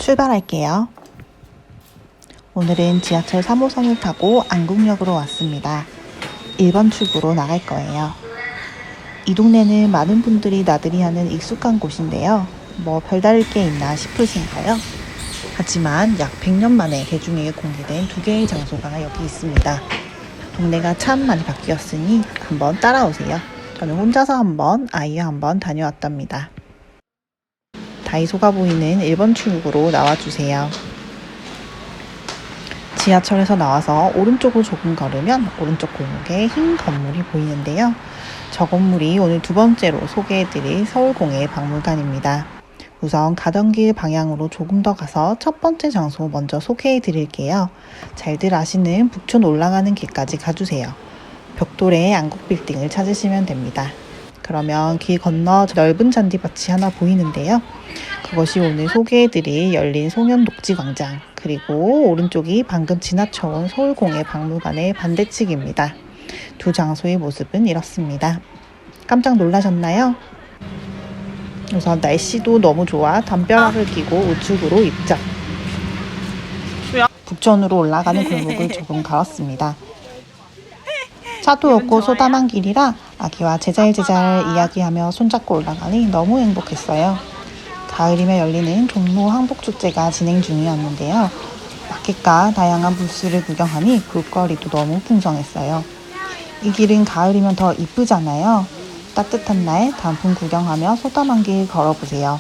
출발할게요. 오늘은 지하철 3호선을 타고 안국역으로 왔습니다. 1번 출구로 나갈 거예요. 이 동네는 많은 분들이 나들이 하는 익숙한 곳인데요. 뭐 별다를 게 있나 싶으신가요? 하지만 약 100년 만에 대중에게 공개된 두 개의 장소가 여기 있습니다. 동네가 참 많이 바뀌었으니 한번 따라오세요. 저는 혼자서 한번, 아이와 한번 다녀왔답니다. 다이소가 보이는 1번 출구로 나와주세요. 지하철에서 나와서 오른쪽으로 조금 걸으면 오른쪽 골목에 흰 건물이 보이는데요. 저 건물이 오늘 두 번째로 소개해드릴 서울공예박물관입니다. 우선 가던 길 방향으로 조금 더 가서 첫 번째 장소 먼저 소개해드릴게요. 잘들 아시는 북촌 올라가는 길까지 가주세요. 벽돌의 안국빌딩을 찾으시면 됩니다. 그러면 길 건너 넓은 잔디밭이 하나 보이는데요. 그것이 오늘 소개해드릴 열린 송현녹지광장, 그리고 오른쪽이 방금 지나쳐온 서울공예박물관의 반대측입니다. 두 장소의 모습은 이렇습니다. 깜짝 놀라셨나요? 우선 날씨도 너무 좋아 담벼락을 끼고 우측으로 입장. 북촌으로 올라가는 골목을 조금 걸었습니다. 차도 없고 소담한 길이라 아기와 제잘제잘 이야기하며 손잡고 올라가니 너무 행복했어요. 가을이면 열리는 종로 항복축제가 진행 중이었는데요. 마켓과 다양한 부스를 구경하니 볼거리도 너무 풍성했어요. 이 길은 가을이면 더 이쁘잖아요. 따뜻한 날 단풍 구경하며 소담한 길 걸어보세요.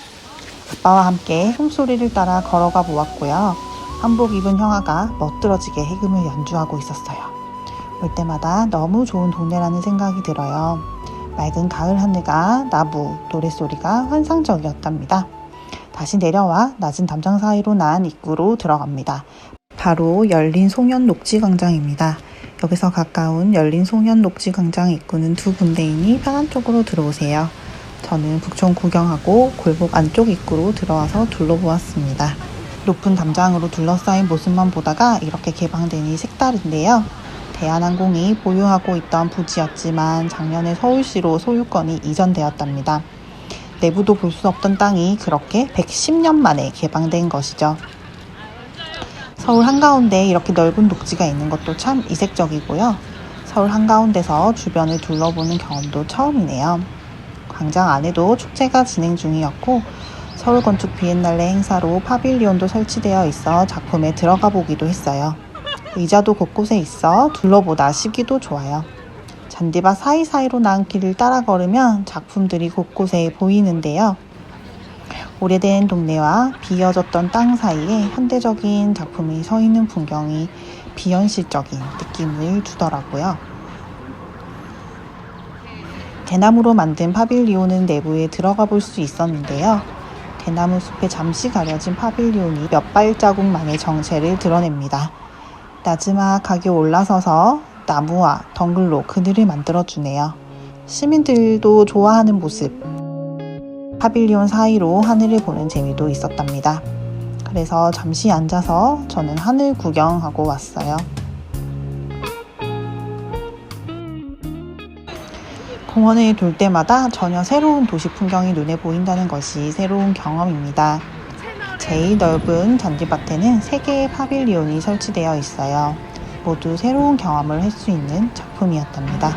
아빠와 함께 숨소리를 따라 걸어가 보았고요. 한복 입은 형아가 멋들어지게 해금을 연주하고 있었어요. 올 때마다 너무 좋은 동네라는 생각이 들어요. 맑은 가을 하늘과 나무, 노랫소리가 환상적이었답니다. 다시 내려와 낮은 담장 사이로 난 입구로 들어갑니다. 바로 열린 송현녹지광장입니다. 여기서 가까운 열린 송현녹지광장 입구는 두 군데이니 편한 쪽으로 들어오세요. 저는 북촌 구경하고 골목 안쪽 입구로 들어와서 둘러보았습니다. 높은 담장으로 둘러싸인 모습만 보다가 이렇게 개방되니 색다른데요. 대한항공이 보유하고 있던 부지였지만 작년에 서울시로 소유권이 이전되었답니다. 내부도 볼 수 없던 땅이 그렇게 110년 만에 개방된 것이죠. 서울 한가운데에 이렇게 넓은 녹지가 있는 것도 참 이색적이고요. 서울 한가운데서 주변을 둘러보는 경험도 처음이네요. 광장 안에도 축제가 진행 중이었고 서울 건축 비엔날레 행사로 파빌리온도 설치되어 있어 작품에 들어가 보기도 했어요. 의자도 곳곳에 있어 둘러보다 쉬기도 좋아요. 잔디밭 사이사이로 난 길을 따라 걸으면 작품들이 곳곳에 보이는데요. 오래된 동네와 비어졌던 땅 사이에 현대적인 작품이 서 있는 풍경이 비현실적인 느낌을 주더라고요. 대나무로 만든 파빌리온은 내부에 들어가 볼 수 있었는데요. 대나무 숲에 잠시 가려진 파빌리온이 몇 발자국만의 정체를 드러냅니다. 나지막하게 올라서서 나무와 덩글로 그늘을 만들어주네요. 시민들도 좋아하는 모습. 파빌리온 사이로 하늘을 보는 재미도 있었답니다. 그래서 잠시 앉아서 저는 하늘 구경하고 왔어요. 공원을 돌 때마다 전혀 새로운 도시 풍경이 눈에 보인다는 것이 새로운 경험입니다. 제일 넓은 잔디밭에는 3개의 파빌리온이 설치되어 있어요. 모두 새로운 경험을 할 수 있는 작품이었답니다.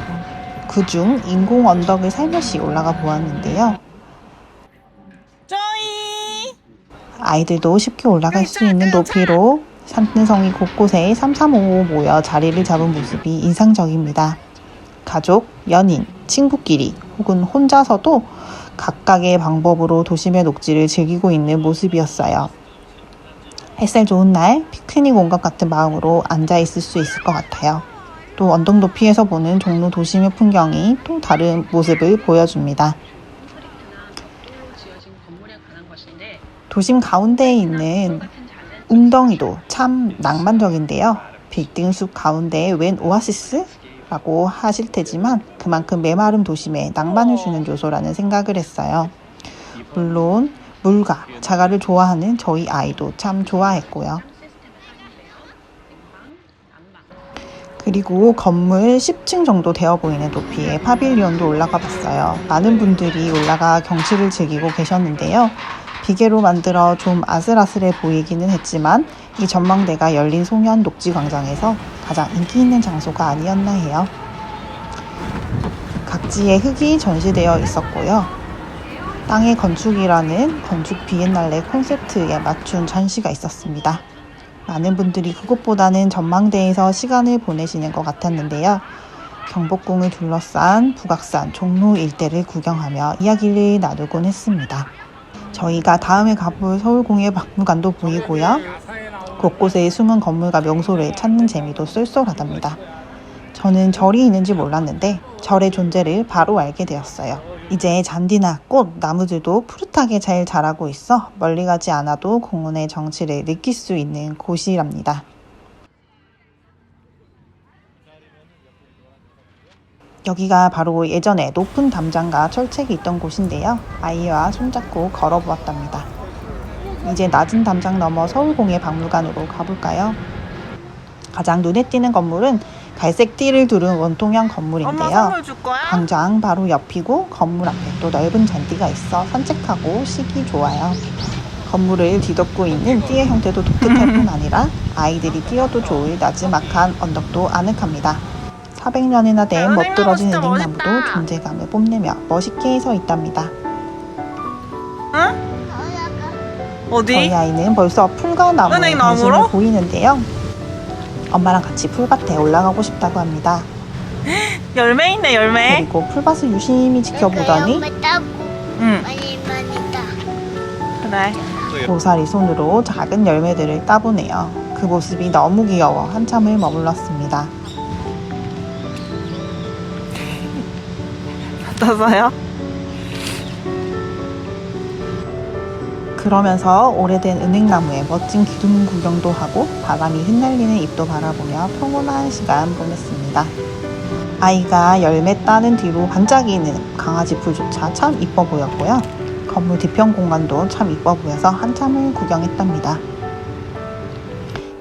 그중 인공 언덕을 살며시 올라가 보았는데요. 아이들도 쉽게 올라갈 수 있는 높이로 산등성이 곳곳에 3355 모여 자리를 잡은 모습이 인상적입니다. 가족, 연인, 친구끼리 혹은 혼자서도 각각의 방법으로 도심의 녹지를 즐기고 있는 모습이었어요. 햇살 좋은 날 피크닉 온 것 같은 마음으로 앉아있을 수 있을 것 같아요. 또 언덕 높이에서 보는 종로 도심의 풍경이 또 다른 모습을 보여줍니다. 도심 가운데에 있는 웅덩이도 참 낭만적인데요. 빌딩 숲 가운데 웬 오아시스? 라고 하실 테지만 그만큼 메마른 도심에 낭만을 주는 요소라는 생각을 했어요. 물론 물과 자갈을 좋아하는 저희 아이도 참 좋아했고요. 그리고 건물 10층 정도 되어 보이는 높이의 파빌리온도 올라가 봤어요. 많은 분들이 올라가 경치를 즐기고 계셨는데요. 기계로 만들어 좀 아슬아슬해 보이기는 했지만 이 전망대가 열린 송현 녹지광장에서 가장 인기 있는 장소가 아니었나 해요. 각지의 흙이 전시되어 있었고요. 땅의 건축이라는 건축 비엔날레 콘셉트에 맞춘 전시가 있었습니다. 많은 분들이 그곳보다는 전망대에서 시간을 보내시는 것 같았는데요. 경복궁을 둘러싼 북악산 종로 일대를 구경하며 이야기를 나누곤 했습니다. 저희가 다음에 가볼 서울공예박물관도 보이고요. 곳곳에 숨은 건물과 명소를 찾는 재미도 쏠쏠하답니다. 저는 절이 있는지 몰랐는데 절의 존재를 바로 알게 되었어요. 이제 잔디나 꽃, 나무들도 푸릇하게 잘 자라고 있어 멀리 가지 않아도 공원의 정취를 느낄 수 있는 곳이랍니다. 여기가 바로 예전에 높은 담장과 철책이 있던 곳인데요. 아이와 손잡고 걸어보았답니다. 이제 낮은 담장 넘어 서울공예박물관으로 가볼까요? 가장 눈에 띄는 건물은 갈색 띠를 두른 원통형 건물인데요. 광장 바로 옆이고 건물 앞에 또 넓은 잔디가 있어 산책하고 쉬기 좋아요. 건물을 뒤덮고 있는 띠의 형태도 독특할 뿐 아니라 아이들이 뛰어도 좋을 나지막한 언덕도 아늑합니다. 400년이나 된 멋들어진 은행나무도 존재감을 뽐내며 멋있게 서 있답니다. 응? 어디? 저희 아이는 벌써 풀과 나무에 관심을 보이는데요. 엄마랑 같이 풀밭에 올라가고 싶다고 합니다. 열매 있네, 열매. 그리고 풀밭을 유심히 지켜보더니 응. 그래. 고사리 손으로 작은 열매들을 따보네요. 그 모습이 너무 귀여워 한참을 머물렀습니다. 어떠세요? 그러면서 오래된 은행나무에 멋진 기둥 구경도 하고 바람이 흩날리는 잎도 바라보며 평온한 시간 보냈습니다. 아이가 열매 따는 뒤로 반짝이는 강아지 풀조차 참 이뻐 보였고요. 건물 뒤편 공간도 참 이뻐 보여서 한참을 구경했답니다.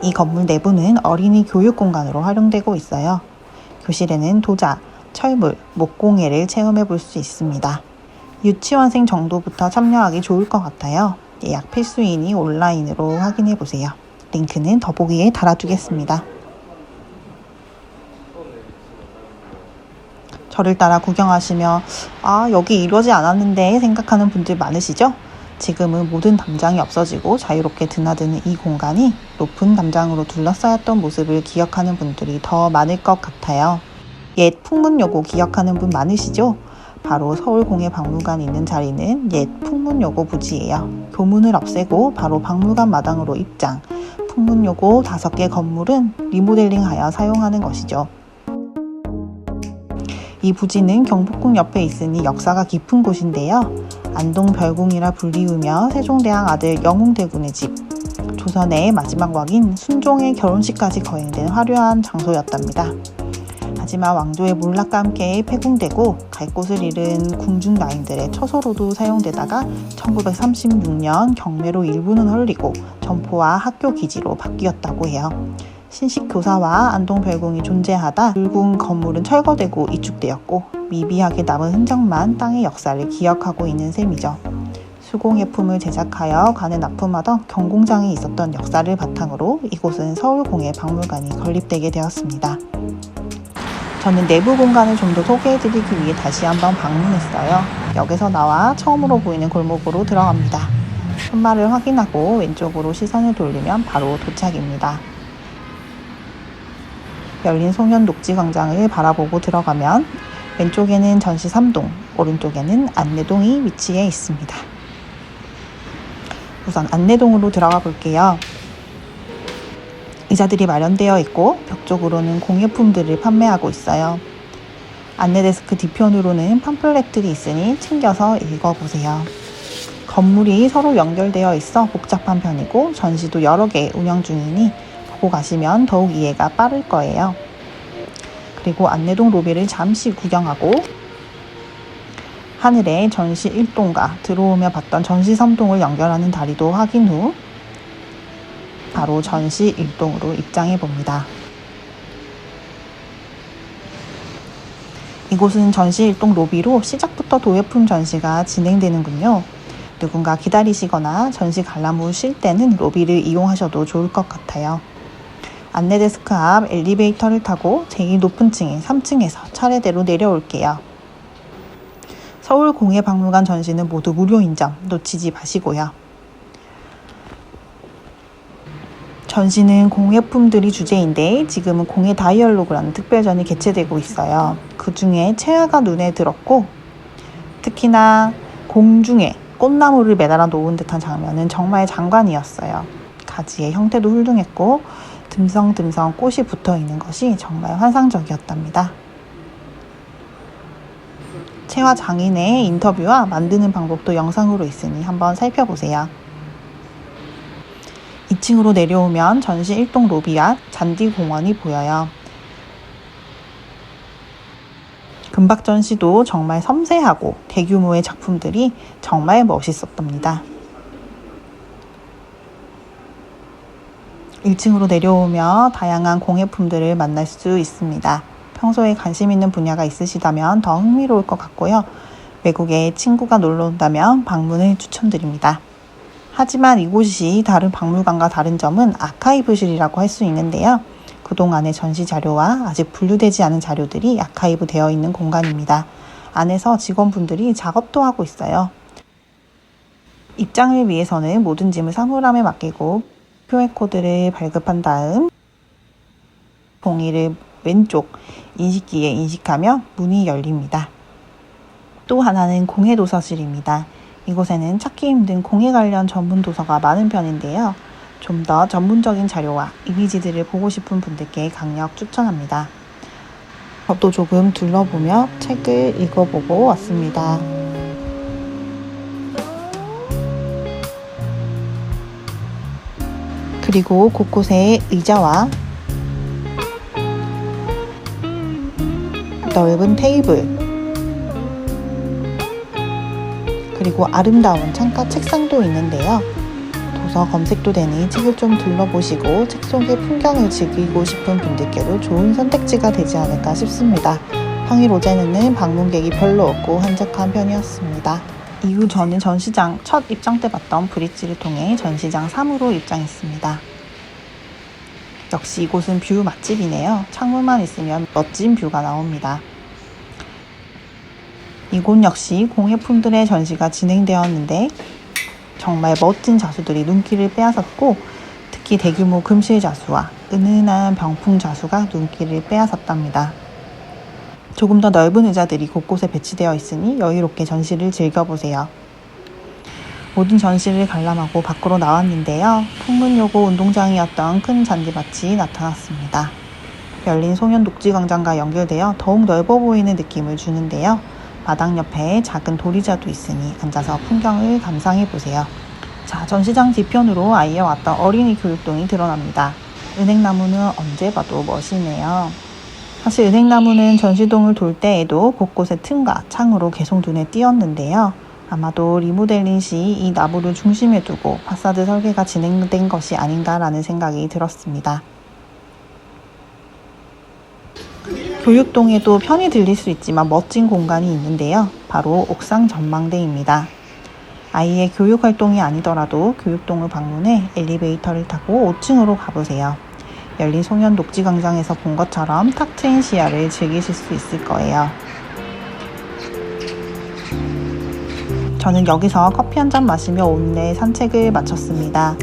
이 건물 내부는 어린이 교육 공간으로 활용되고 있어요. 교실에는 도자, 철물, 목공예를 체험해 볼 수 있습니다. 유치원생 정도부터 참여하기 좋을 것 같아요. 예약 필수이니 온라인으로 확인해 보세요. 링크는 더보기에 달아두겠습니다. 저를 따라 구경하시며 여기 이러지 않았는데 생각하는 분들 많으시죠? 지금은 모든 담장이 없어지고 자유롭게 드나드는 이 공간이 높은 담장으로 둘러싸였던 모습을 기억하는 분들이 더 많을 것 같아요. 옛 풍문여고 기억하는 분 많으시죠? 바로 서울공예박물관 있는 자리는 옛 풍문여고 부지예요. 교문을 없애고 바로 박물관 마당으로 입장. 풍문여고 5개 건물은 리모델링하여 사용하는 것이죠. 이 부지는 경복궁 옆에 있으니 역사가 깊은 곳인데요. 안동별궁이라 불리우며 세종대왕 아들 영웅대군의 집, 조선의 마지막 왕인 순종의 결혼식까지 거행된 화려한 장소였답니다. 하지만 왕조의 몰락과 함께 폐궁되고 갈 곳을 잃은 궁중라인들의 처소로도 사용되다가 1936년 경매로 일부는 헐리고 점포와 학교 기지로 바뀌었다고 해요. 신식교사와 안동별궁이 존재하다 불궁 건물은 철거되고 이축되었고 미비하게 남은 흔적만 땅의 역사를 기억하고 있는 셈이죠. 수공예품을 제작하여 관에 납품하던 경공장이 있었던 역사를 바탕으로 이곳은 서울공예박물관이 건립되게 되었습니다. 저는 내부 공간을 좀 더 소개해드리기 위해 다시 한번 방문했어요. 역에서 나와 처음으로 보이는 골목으로 들어갑니다. 손말을 확인하고 왼쪽으로 시선을 돌리면 바로 도착입니다. 열린 송현 녹지광장을 바라보고 들어가면 왼쪽에는 전시 3동, 오른쪽에는 안내동이 위치해 있습니다. 우선 안내동으로 들어가 볼게요. 의자들이 마련되어 있고 벽 쪽으로는 공예품들을 판매하고 있어요. 안내데스크 뒤편으로는 팜플렛들이 있으니 챙겨서 읽어보세요. 건물이 서로 연결되어 있어 복잡한 편이고 전시도 여러 개 운영 중이니 보고 가시면 더욱 이해가 빠를 거예요. 그리고 안내동 로비를 잠시 구경하고 하늘에 전시 1동과 들어오며 봤던 전시 3동을 연결하는 다리도 확인 후 바로 전시 1동으로 입장해 봅니다. 이곳은 전시 1동 로비로 시작부터 도예품 전시가 진행되는군요. 누군가 기다리시거나 전시 관람 후 쉴 때는 로비를 이용하셔도 좋을 것 같아요. 안내 데스크 앞 엘리베이터를 타고 제일 높은 층인 3층에서 차례대로 내려올게요. 서울공예박물관 전시는 모두 무료인 점 놓치지 마시고요. 전시는 공예품들이 주제인데 지금은 공예 다이얼로그라는 특별전이 개최되고 있어요. 그 중에 채화가 눈에 들었고 특히나 공중에 꽃나무를 매달아 놓은 듯한 장면은 정말 장관이었어요. 가지의 형태도 훌륭했고 듬성듬성 꽃이 붙어 있는 것이 정말 환상적이었답니다. 채화 장인의 인터뷰와 만드는 방법도 영상으로 있으니 한번 살펴보세요. 2층으로 내려오면 전시 1동 로비 앞 잔디공원이 보여요. 금박 전시도 정말 섬세하고 대규모의 작품들이 정말 멋있었답니다. 1층으로 내려오며 다양한 공예품들을 만날 수 있습니다. 평소에 관심 있는 분야가 있으시다면 더 흥미로울 것 같고요. 외국에 친구가 놀러 온다면 방문을 추천드립니다. 하지만 이곳이 다른 박물관과 다른 점은 아카이브실이라고 할 수 있는데요. 그동안의 전시 자료와 아직 분류되지 않은 자료들이 아카이브 되어 있는 공간입니다. 안에서 직원분들이 작업도 하고 있어요. 입장을 위해서는 모든 짐을 사물함에 맡기고 QR코드를 발급한 다음 종이를 왼쪽 인식기에 인식하며 문이 열립니다. 또 하나는 공예 도서실입니다. 이곳에는 찾기 힘든 공예 관련 전문 도서가 많은 편인데요. 좀 더 전문적인 자료와 이미지들을 보고 싶은 분들께 강력 추천합니다. 저도 조금 둘러보며 책을 읽어보고 왔습니다. 그리고 곳곳에 의자와 넓은 테이블 그리고 아름다운 창가 책상도 있는데요. 도서 검색도 되니 책을 좀 둘러보시고 책 속의 풍경을 즐기고 싶은 분들께도 좋은 선택지가 되지 않을까 싶습니다. 평일 오전에는 방문객이 별로 없고 한적한 편이었습니다. 이후 저는 전시장 첫 입장 때 봤던 브릿지를 통해 전시장 3으로 입장했습니다. 역시 이곳은 뷰 맛집이네요. 창문만 있으면 멋진 뷰가 나옵니다. 이곳 역시 공예품들의 전시가 진행되었는데 정말 멋진 자수들이 눈길을 빼앗았고 특히 대규모 금실 자수와 은은한 병풍 자수가 눈길을 빼앗았답니다. 조금 더 넓은 의자들이 곳곳에 배치되어 있으니 여유롭게 전시를 즐겨보세요. 모든 전시를 관람하고 밖으로 나왔는데요. 풍문요고 운동장이었던 큰 잔디밭이 나타났습니다. 열린 송현 녹지광장과 연결되어 더욱 넓어 보이는 느낌을 주는데요. 마당 옆에 작은 도리자도 있으니 앉아서 풍경을 감상해보세요. 자, 전시장 뒤편으로 아이와 왔던 어린이 교육동이 드러납니다. 은행나무는 언제 봐도 멋이네요. 사실 은행나무는 전시동을 돌 때에도 곳곳에 틈과 창으로 계속 눈에 띄었는데요. 아마도 리모델링 시 이 나무를 중심에 두고 파사드 설계가 진행된 것이 아닌가라는 생각이 들었습니다. 교육동에도 편히 들릴 수 있지만 멋진 공간이 있는데요. 바로 옥상 전망대입니다. 아이의 교육활동이 아니더라도 교육동을 방문해 엘리베이터를 타고 5층으로 가보세요. 열린 송현 녹지광장에서 본 것처럼 탁 트인 시야를 즐기실 수 있을 거예요. 저는 여기서 커피 한잔 마시며 오늘의 산책을 마쳤습니다.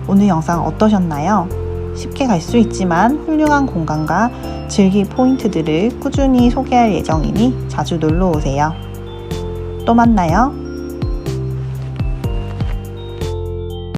오늘 영상 어떠셨나요? 쉽게 갈 수 있지만 훌륭한 공간과 즐길 포인트들을 꾸준히 소개할 예정이니 자주 놀러 오세요. 또 만나요.